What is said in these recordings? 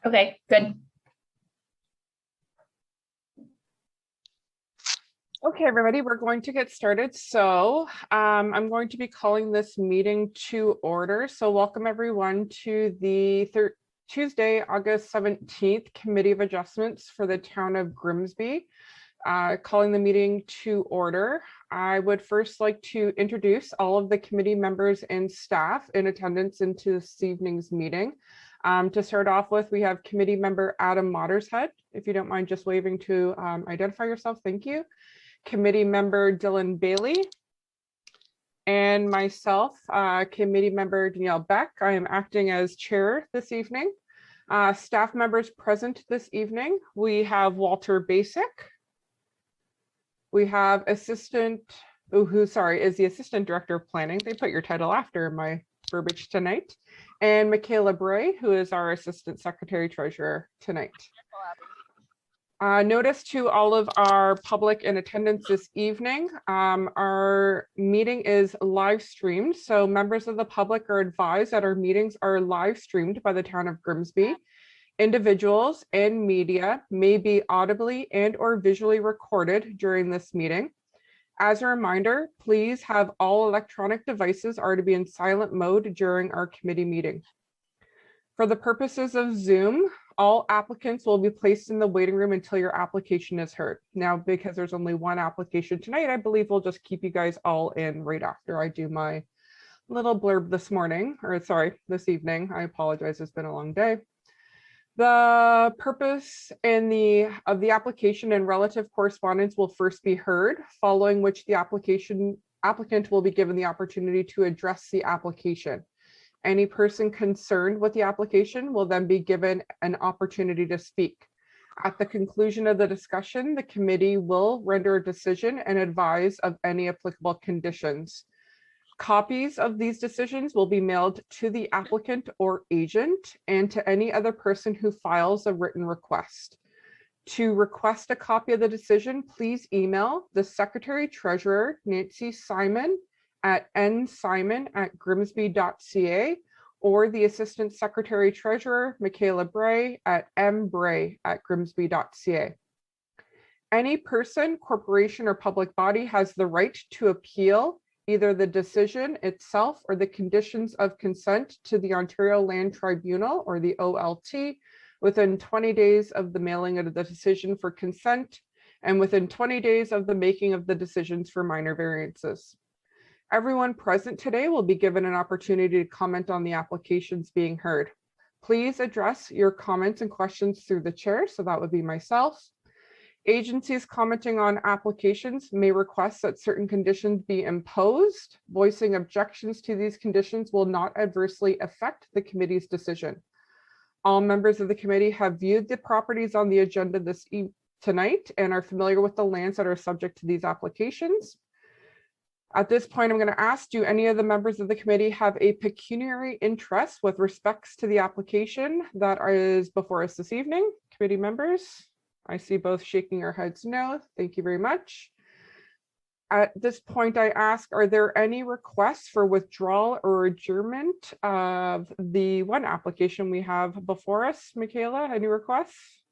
Okay, good. Okay, everybody, we're going to get started. So I'm going to be calling this meeting to order. So welcome everyone to the Tuesday, August 17th Committee of Adjustments for the Town of Grimsby. Calling the meeting to order. I would first like to introduce all of the committee members and staff in attendance into this evening's meeting. To start off with, we have committee member Adam Mottershead. If you don't mind just waving to identify yourself, thank you. Committee member Dylan Bailey, and myself, committee member Danielle Beck. I am acting as chair this evening. Staff members present this evening, we have Walter Basic. We have assistant, who is the assistant director of planning. They put your title after my verbiage tonight. And Michaela Bray, who is our assistant secretary treasurer tonight. Notice to all of our public in attendance this evening, our meeting is live streamed. So members of the public are advised that our meetings are live streamed by the Town of Grimsby. Individuals and media may be audibly and or visually recorded during this meeting. As a reminder, please have all electronic devices are to be in silent mode during our committee meeting. For the purposes of Zoom, all applicants will be placed in the waiting room until your application is heard. Now, because there's only one application tonight, I believe we'll just keep you guys all in right after I do my little blurb this morning, or sorry, this evening. I apologize, it's been a long day. The purpose of the application and relative correspondence will first be heard, following which the applicant will be given the opportunity to address the application. Any person concerned with the application will then be given an opportunity to speak. At the conclusion of the discussion, the committee will render a decision and advise of any applicable conditions. Copies of these decisions will be mailed to the applicant or agent and to any other person who files a written request. To request a copy of the decision, please email the Secretary Treasurer, Nancy Simon, at nsimon@grimsby.ca, or the Assistant Secretary Treasurer, Michaela Bray, at mbray@grimsby.ca. Any person, corporation, or public body has the right to appeal either the decision itself or the conditions of consent to the Ontario Land Tribunal, or the OLT, within 20 days of the mailing of the decision for consent and within 20 days of the making of the decisions for minor variances. Everyone present today will be given an opportunity to comment on the applications being heard. Please address your comments and questions through the chair, so that would be myself. Agencies commenting on applications may request that certain conditions be imposed. Voicing objections to these conditions will not adversely affect the committee's decision. All members of the committee have viewed the properties on the agenda tonight and are familiar with the lands that are subject to these applications. At this point, I'm going to ask, do any of the members of the committee have a pecuniary interest with respects to the application that is before us this evening? Committee members, I see both shaking your heads no. Thank you very much. At this point, I ask, are there any requests for withdrawal or adjournment of the one application we have before us? Michaela, any requests?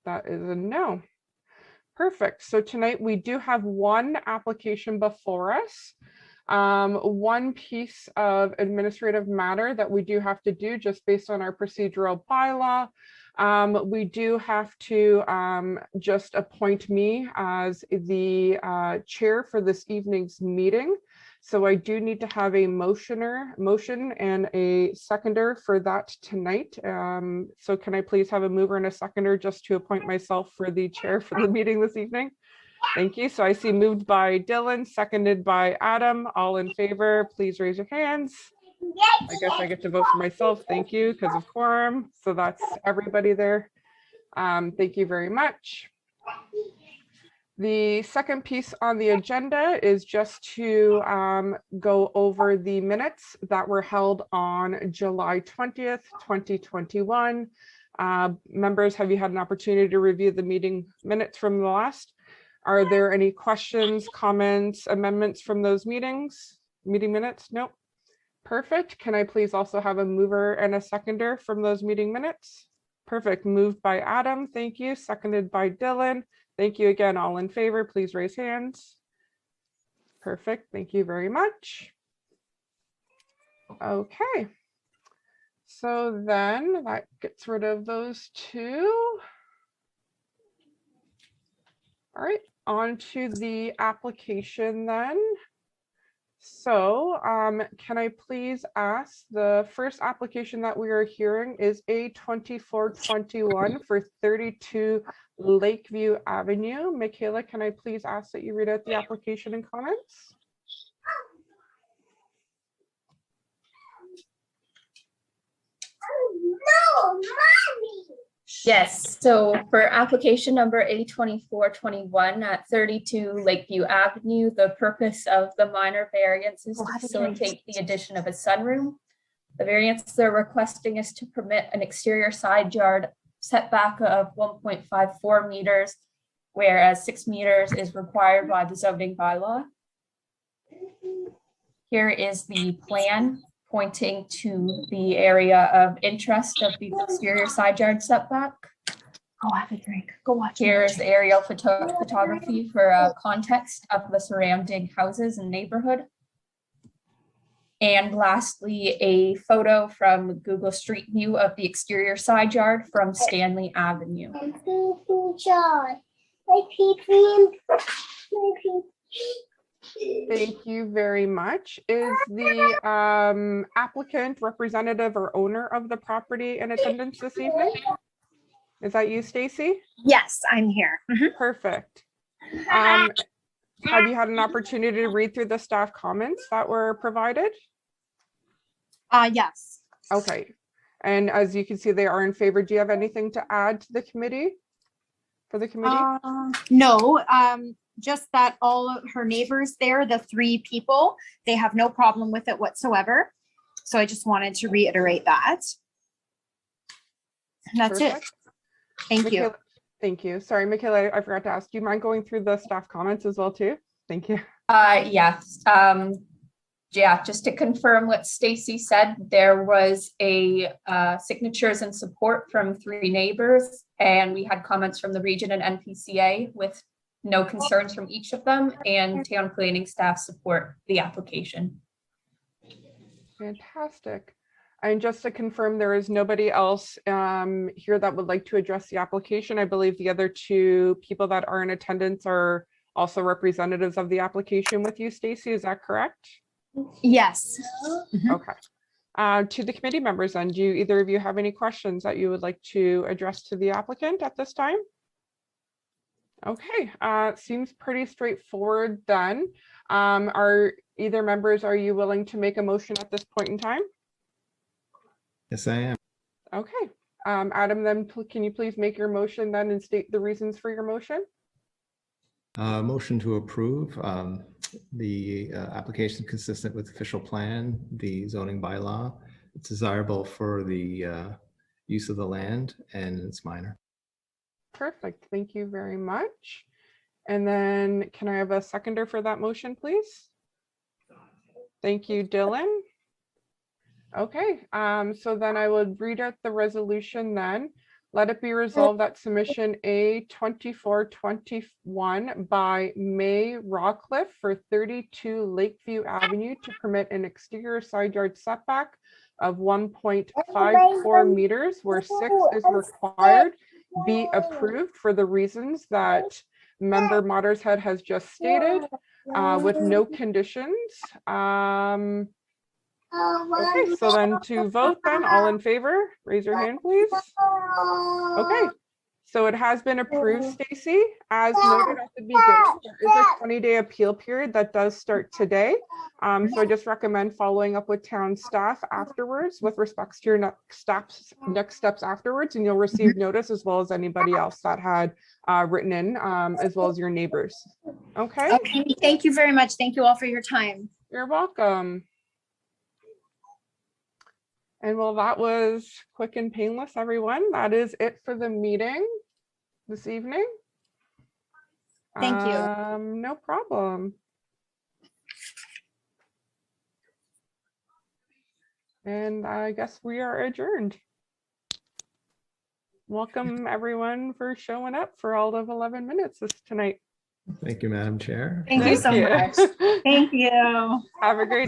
That is a no. Perfect. So tonight we do have one application before us. One piece of administrative matter that we do have to do just based on our procedural bylaw. We do have to just appoint me as the chair for this evening's meeting. So I do need to have a motion and a seconder for that tonight. So can I please have a mover and a seconder just to appoint myself for the chair for the meeting this evening? Thank you. So I see moved by Dylan, seconded by Adam. All in favor, please raise your hands. I guess I get to vote for myself. Thank you, because of quorum. So that's everybody there. Thank you very much. The second piece on the agenda is just to go over the minutes that were held on July 20th, 2021. Members, have you had an opportunity to review the meeting minutes from the last? Are there any questions, comments, amendments from those meeting minutes? Nope. Perfect. Can I please also have a mover and a seconder from those meeting minutes? Perfect. Moved by Adam. Thank you. Seconded by Dylan. Thank you again. All in favor, please raise hands. Perfect. Thank you very much. Okay. So then that gets rid of those two. All right, on to the application then. So can I please ask, the first application that we are hearing is A2421 for 32 Lakeview Avenue. Michaela, can I please ask that you read out the application and comments? No, mommy. Yes, so for application number A2421 at 32 Lakeview Avenue, the purpose of the minor variance is to facilitate the addition of a sunroom. The variance they're requesting is to permit an exterior side yard setback of 1.54 meters, whereas 6 meters is required by the zoning bylaw. Here is the plan pointing to the area of interest of the exterior side yard setback. Go have a drink. Go watch. Here's aerial photography for context of the surrounding houses and neighborhood. And lastly, a photo from Google Street View of the exterior side yard from Stanley Avenue. Thank you very much. Is the applicant, representative, or owner of the property in attendance this evening? Is that you, Stacy? Yes, I'm here. Perfect. Have you had an opportunity to read through the staff comments that were provided? Yes. Okay. And as you can see, they are in favor. Do you have anything to add to the committee? For the committee? No, just that all of her neighbors there, the 3 people, they have no problem with it whatsoever. So I just wanted to reiterate that. And that's it. Perfect. Thank you. Michaela, thank you. Sorry, Michaela, I forgot to ask, do you mind going through the staff comments as well too? Thank you. Yes. Yeah, just to confirm what Stacy said, there was a signatures and support from 3 neighbors, and we had comments from the region and NPCA with no concerns from each of them, and town planning staff support the application. Fantastic. And just to confirm, there is nobody else here that would like to address the application. I believe the other 2 people that are in attendance are also representatives of the application with you, Stacy. Is that correct? Yes. Okay. To the committee members, then, do either of you have any questions that you would like to address to the applicant at this time? Okay, seems pretty straightforward then. Are either members, are you willing to make a motion at this point in time? Yes, I am. Okay, Adam, then can you please make your motion then and state the reasons for your motion? Motion to approve the application consistent with official plan, the zoning bylaw. It's desirable for the use of the land, and it's minor. Perfect, thank you very much. And then can I have a seconder for that motion, please? Thank you, Dylan. Okay, so then I will read out the resolution then. Let it be resolved that submission A2421 by May Rawcliffe for 32 Lakeview Avenue to permit an exterior side yard setback of 1.54 meters where 6 is required be approved for the reasons that member Mottershead has just stated, with no conditions. Okay, so then to vote then, all in favor, raise your hand, please. Okay, so it has been approved, Stacy. As noted at the beginning, there is a 20-day appeal period that does start today. So I just recommend following up with town staff afterwards with respects to your next steps afterwards, and you'll receive notice as well as anybody else that had written in, as well as your neighbors. Okay. Okay, thank you very much. Thank you all for your time. You're welcome. And well, that was quick and painless, everyone. That is it for the meeting this evening. Thank you. No problem. And I guess we are adjourned. welcome everyone for showing up for all of 11 minutes tonight. Thank you, Madam Chair. Thank you so much. Thank you. Have a great